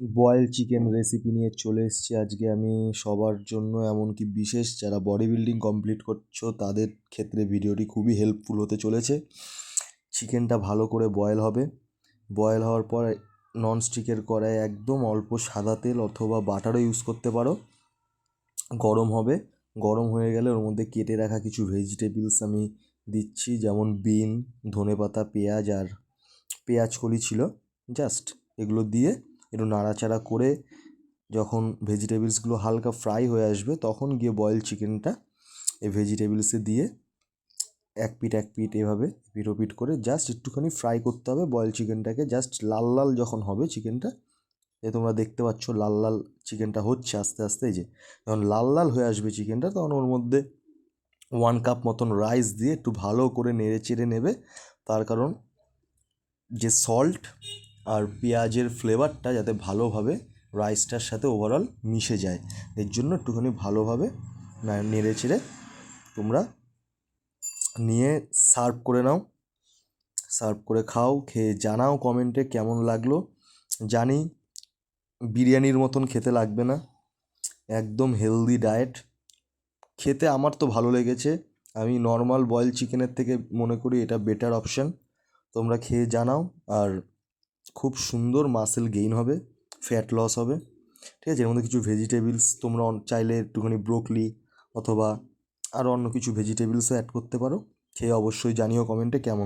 Boil chicken recipe নিয়ে চলে এসেছি আজকে আমি সবার জন্য, এমনকি বিশেষ যারা বডি বিল্ডিং কমপ্লিট করছো তাদের ক্ষেত্রে ভিডিওটি খুবই হেল্পফুল হতে চলেছে। চিকেনটা ভালো করে বয়েল হবে। বয়েল হওয়ার পর ননস্টিকের কড়াইয়ে একদম অল্প সাদা তেল অথবা বাটারও ইউজ করতে পারো। গরম হবে, গরম হয়ে গেলে ওর মধ্যে কেটে রাখা কিছু ভেজিটেবলস আমি দিচ্ছি, যেমন বিন, ধনেপাতা, পেঁয়াজ আর পেঁয়াজ কলি ছিল, জাস্ট এগুলো দিয়ে একটু নাড়াচাড়া করে যখন ভেজিটেবলসগুলো হালকা ফ্রাই হয়ে আসবে তখন গিয়ে বয়েল চিকেনটা এই ভেজিটেবলসে দিয়ে এক পিঠ এভাবে পিট ওপিট করে জাস্ট একটুখানি ফ্রাই করতে হবে বয়েল চিকেনটাকে। জাস্ট লাল লাল যখন হবে চিকেনটা, তোমরা দেখতে পাচ্ছ লাল লাল চিকেনটা হচ্ছে আস্তে আস্তে। এই যে যখন লাল লাল হয়ে আসবে চিকেনটা, তখন ওর মধ্যে 1 কাপ মতন রাইস দিয়ে একটু ভালো করে নেড়ে চেড়ে নেবে। তার কারণ যে সল্ট আর পেঁয়াজের ফ্লেভারটা যাতে ভালোভাবে রাইসটার সাথে ওভারঅল মিশে যায়, এর জন্য একটুখানি ভালোভাবে নেড়ে চেড়ে তোমরা নিয়ে সার্ভ করে নাও। সার্ভ করে খাও, খেয়ে জানাও কমেন্টে কেমন লাগলো। জানি বিরিয়ানির মতন খেতে লাগবে না, একদম হেলদি ডায়েট। খেতে আমার তো ভালো লেগেছে, আমি নর্মাল বয়েল চিকেনের থেকে মনে করি এটা বেটার অপশান। তোমরা খেয়ে জানাও। আর খুব সুন্দর মাসেল গেইন হবে, ফ্যাট লস হবে, ঠিক আছে। এর মধ্যে কিছু ভেজিটেবলস তোমরা চাইলে একটুখানি ব্রোকলি অথবা আরও অন্য কিছু ভেজিটেবলসও অ্যাড করতে পারো। খেয়ে অবশ্যই জানিও কমেন্টে কেমন।